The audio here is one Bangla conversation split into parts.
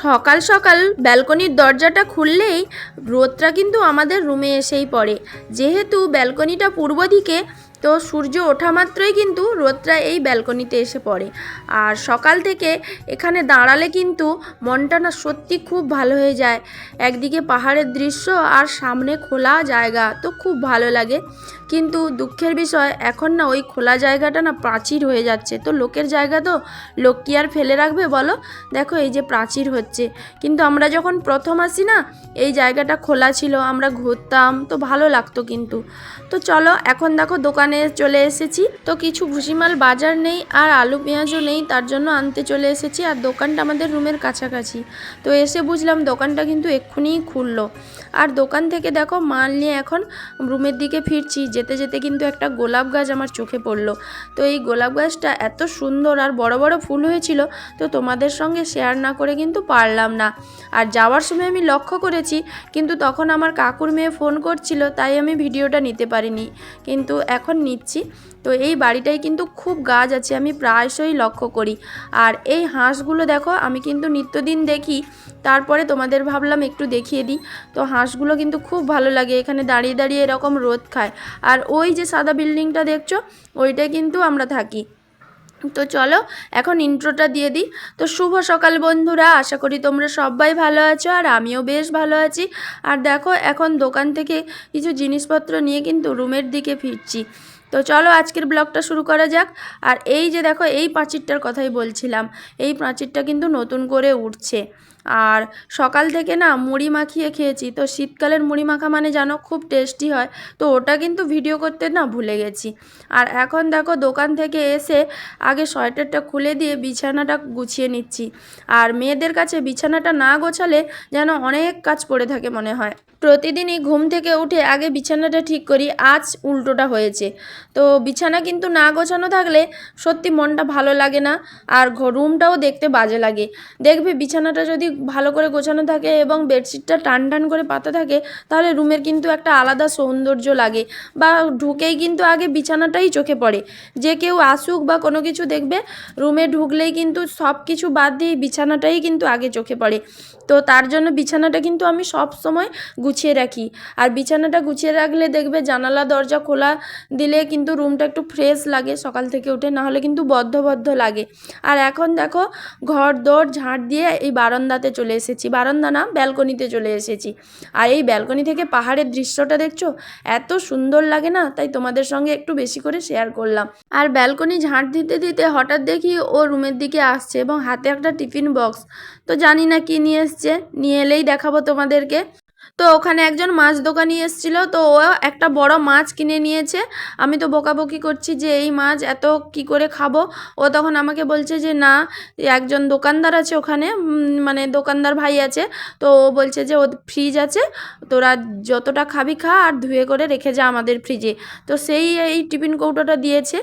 সকাল সকাল ব্যালকনির দরজাটা খুললেই রোদটা কিন্তু আমাদের রুমে এসেই পড়ে। যেহেতু ব্যালকনিটা পূর্ব দিকে, তো সূর্য ওঠা মাত্রই কিন্তু রোদটা এই ব্যালকনিতে এসে পড়ে। আর সকাল থেকে এখানে দাঁড়ালে কিন্তু মনটা না সত্যি খুব ভালো হয়ে যায়। একদিকে পাহাড়ের দৃশ্য আর সামনে খোলা জায়গা, তো খুব ভালো লাগে। কিন্তু দুঃখের বিষয় এখন না ওই খোলা জায়গাটা না প্রাচীর হয়ে যাচ্ছে। তো লোকের জায়গা, তো লোক কি আর ফেলে রাখবে বলো? দেখো এই যে প্রাচীর হচ্ছে, কিন্তু আমরা যখন প্রথম আসি না, এই জায়গাটা খোলা ছিল, আমরা ঘুরতাম, তো ভালো লাগতো কিন্তু। তো চলো এখন দেখো দোকানে চলে এসেছি। তো কিছু ভুসিমাল বাজার নেই আর আলু পেঁয়াজও নেই, তার জন্য আনতে চলে এসেছি। আর দোকানটা আমাদের রুমের কাছাকাছি, তো এসে বুঝলাম দোকানটা কিন্তু এক্ষুনিই খুললো। আর দোকান থেকে দেখো মাল নিয়ে এখন রুমের দিকে ফিরছি। যেতে যেতে কিন্তু একটা গোলাপ গাছ আমার চোখে পড়লো। তো এই গোলাপ গাছটা এত সুন্দর আর বড় বড় ফুল হয়েছিল, তো তোমাদের সঙ্গে শেয়ার না করে কিন্তু পারলাম না। আর যাওয়ার সময় আমি লক্ষ্য করেছি, কিন্তু তখন আমার কাকুর মেয়ে ফোন করছিল, তাই আমি ভিডিওটা নিতে পারিনি, কিন্তু এখন নিচ্ছি। তো এই বাড়িটায় কিন্তু খুব গাছ আছে, আমি প্রায়শই লক্ষ্য করি। আর এই হাঁসগুলো দেখো আমি কিন্তু নিত্যদিন দেখি, তারপরে তোমাদের ভাবলাম একটু দেখিয়ে দিই। তো হাঁসগুলো কিন্তু খুব ভালো লাগে, এখানে দাঁড়িয়ে দাঁড়িয়ে এরকম রোদ খায়। আর ওই যে সাদা বিল্ডিংটা দেখছো, ওইটাই কিন্তু আমরা থাকি। তো চলো এখন ইন্ট্রোটা দিয়ে দিই। তো শুভ সকাল বন্ধুরা, আশা করি তোমরা সবাই ভালো আছো, আর আমিও বেশ ভালো আছি। আর দেখো এখন দোকান থেকে কিছু জিনিসপত্র নিয়ে কিন্তু রুমের দিকে ফিরছি। তো চলো আজকের ব্লগটা শুরু করা যাক। আর এই যে দেখো এই প্রাচীরটার কথাই বলছিলাম, এই প্রাচীরটা কিন্তু নতুন করে উঠছে। আর সকাল থেকে না মুড়ি মাখিয়ে খেয়েছি। তো শীতকালের মুড়ি মাখা মানে জানো খুব টেস্টি হয়, তো ওটা কিন্তু ভিডিও করতে না ভুলে গেছি। আর এখন দেখো দোকান থেকে এসে আগে সোয়েটারটা খুলে দিয়ে বিছানাটা গুছিয়ে নিচ্ছি। আর মেয়েদের কাছে বিছানাটা না গোছালে যেন অনেক কাজ পড়ে থাকে মনে হয়। প্রতিদিনই ঘুম থেকে উঠে আগে বিছানাটা ঠিক করি, আজ উল্টোটা হয়েছে। তো বিছানা কিন্তু না গোছানো থাকলে সত্যি মনটা ভালো লাগে না, আর রুমটাও দেখতে বাজে লাগে। দেখবে বিছানাটা যদি ভালো করে গোছানো থাকে এবং বেডশিটটা টান টান করে পাতা থাকে, তাহলে রুমের কিন্তু একটা আলাদা সৌন্দর্য লাগে। বা ঢুকেই কিন্তু আগে বিছানাটাই চোখে পড়ে। যে কেউ আসুক বা কোনো কিছু দেখবে, রুমে ঢুকলেই কিন্তু সব কিছু বাদ দিয়ে বিছানাটাই কিন্তু আগে চোখে পড়ে। তো তার জন্য বিছানাটা কিন্তু আমি সব সময় গুছিয়ে রাখি। আর বিছানাটা গুছিয়ে রাখলে দেখবে জানালা দরজা খোলা দিলে কিন্তু রুমটা একটু ফ্রেশ লাগে সকাল থেকে উঠে, নাহলে কিন্তু বদ্ধ বদ্ধ লাগে। আর এখন দেখো ঘর দোর ঝাঁট দিয়ে এই বারান্দাতে চলে এসেছি, বারান্দা না ব্যালকনিতে চলে এসেছি। আর এই ব্যালকনি থেকে পাহাড়ের দৃশ্যটা দেখছো, এত সুন্দর লাগে না, তাই তোমাদের সঙ্গে একটু বেশি করে শেয়ার করলাম। আর ব্যালকনি ঝাঁট দিতে দিতে হঠাৎ দেখি ও রুমের দিকে আসছে এবং হাতে একটা টিফিন বক্স। তো জানি না কি নিয়ে এসছে, নিয়ে এলেই দেখাবো তোমাদেরকে। তো ওখানে একজন মাছ দোকানি এসেছিল, তো ও একটা বড় মাছ কিনে নিয়েছে। আমি তো বকাবকি করছি যে এই মাছ এত কি করে খাবো। ও তখন আমাকে বলছে যে না, একজন দোকানদার আছে ওখানে, মানে দোকানদার ভাই আছে, তো ও বলছে যে ও ফ্রিজ আছে, তোরা যতটা খাবি খা আর ধুয়ে করে রেখে যা আমাদের ফ্রিজে। তো সেই এই টিফিন কৌটোটা দিয়েছে।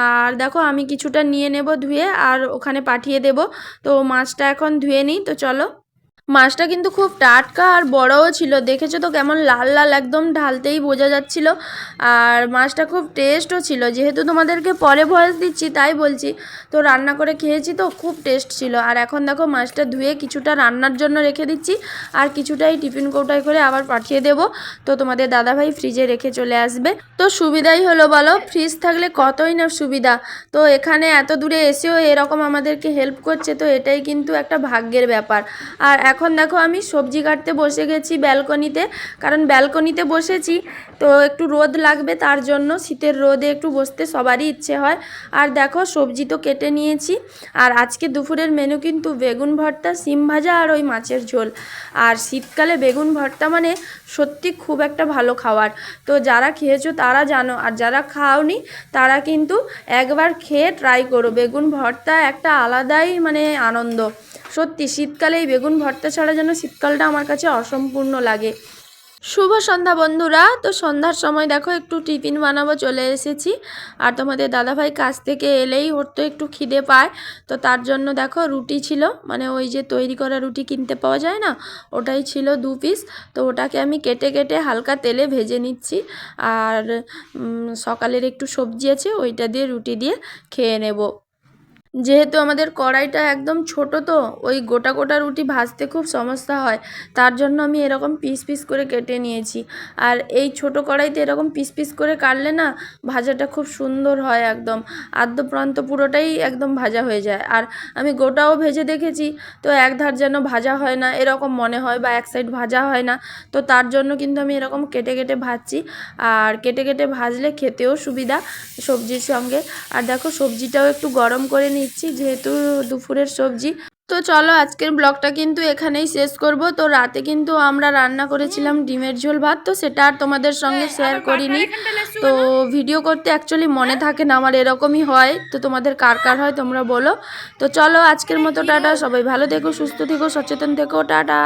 আর দেখো আমি কিছুটা নিয়ে নেব ধুয়ে, আর ওখানে পাঠিয়ে দেব। তো মাছটা এখন ধুয়ে নিই। তো চলো। মাছটা কিন্তু খুব টাটকা আর বড়ও ছিল, দেখেছো তো কেমন লাল লাল, একদম ঢালতেই বোঝা যাচ্ছিল। আর মাছটা খুব টেস্টও ছিল, যেহেতু তোমাদেরকে পরে ভয়েস দিচ্ছি তাই বলছি। তো রান্না করে খেয়েছি, তো খুব টেস্ট ছিল। আর এখন দেখো মাছটা ধুয়ে কিছুটা রান্নার জন্য রেখে দিচ্ছি, আর কিছুটাই টিফিন কৌটায় করে আবার পাঠিয়ে দেব। তো তোমাদের দাদাভাই ফ্রিজে রেখে চলে আসবে, তো সুবিধাই হলো বলো, ফ্রিজ থাকলে কতই না সুবিধা। তো এখানে এত দূরে এসেও এরকম আমাদেরকে হেল্প করছে, তো এটাই কিন্তু একটা ভাগ্যের ব্যাপার। আর এখন দেখো আমি সবজি কাটতে বসে গেছি ব্যালকনিতে, কারণ ব্যালকনিতে বসেছি তো একটু রোদ লাগবে, তার জন্য শীতের রোদে একটু বসতে সবারই ইচ্ছে হয়। আর দেখো সবজি তো কেটে নিয়েছি। আর আজকে দুপুরের মেনু কিন্তু বেগুন ভর্তা, সিম ভাজা আর ওই মাছের ঝোল। আর শীতকালে বেগুন ভর্তা মানে সত্যি খুব একটা ভালো খাবার। তো যারা খেয়েছো তারা জানো, আর যারা খাওনি তারা কিন্তু একবার খেয়ে ট্রাই করো। বেগুন ভর্তা একটা আলাদাই মানে আনন্দ। সত্যি শীতকালে এই বেগুন ভর্তা ছাড়া যেন শীতকালটা আমার কাছে অসম্পূর্ণ লাগে। শুভ সন্ধ্যা বন্ধুরা। তো সন্ধ্যার সময় দেখো একটু টিফিন বানাবো, চলে এসেছি। আর তোমাদের দাদাভাই কাছ থেকে এলেই ওর তো একটু খিদে পায়, তো তার জন্য দেখো রুটি ছিল, মানে ওই যে তৈরি করা রুটি কিনতে পাওয়া যায় না, ওটাই ছিল 2 পিস। তো ওটাকে আমি কেটে কেটে হালকা তেলে ভেজে নিচ্ছি। আর সকালের একটু সবজি আছে, ওইটা দিয়ে রুটি দিয়ে খেয়ে নেব। যেহেতু আমাদের কড়াইটা একদম ছোট, তো ওই গোটা গোটা রুটি ভাজতে খুব সমস্যা হয়, তার জন্য আমি এরকম পিস পিস করে কেটে নিয়েছি। আর এই ছোট কড়াইতে এরকম পিস পিস করে কাটলে না ভাজাটা খুব সুন্দর হয়, একদম আদ্য প্রান্ত পুরোটাই একদম ভাজা হয়ে যায়। আর আমি গোটাও ভেজে দেখেছি, তো এক ধার যেন ভাজা হয় না এরকম মনে হয়, বা এক সাইড ভাজা হয় না, তো তার জন্য কিন্তু আমি এরকম কেটে কেটে ভাজছি। আর কেটে কেটে ভাজলে খেতেও সুবিধা সবজির সঙ্গে। আর দেখো সবজিটাও একটু গরম করে নিচ্ছি, যেহেতু দুপুরের সবজি। তো চলো আজকের ব্লগটা কিন্তু এখানেই শেষ করব। তো রাতে কিন্তু আমরা রান্না করেছিলাম ডিমের ঝোল ভাত, তো সেটা আর তোমাদের সঙ্গে শেয়ার করিনি। তো ভিডিও করতে অ্যাকচুয়ালি মনে থাকে না আমার, এরকমই হয়। তো তোমাদের কার কার হয় তোমরা বলো। তো চলো আজকের মতো টাটা, সবাই ভালো থেকো, সুস্থ থেকো, সচেতন থেকো, টাটা।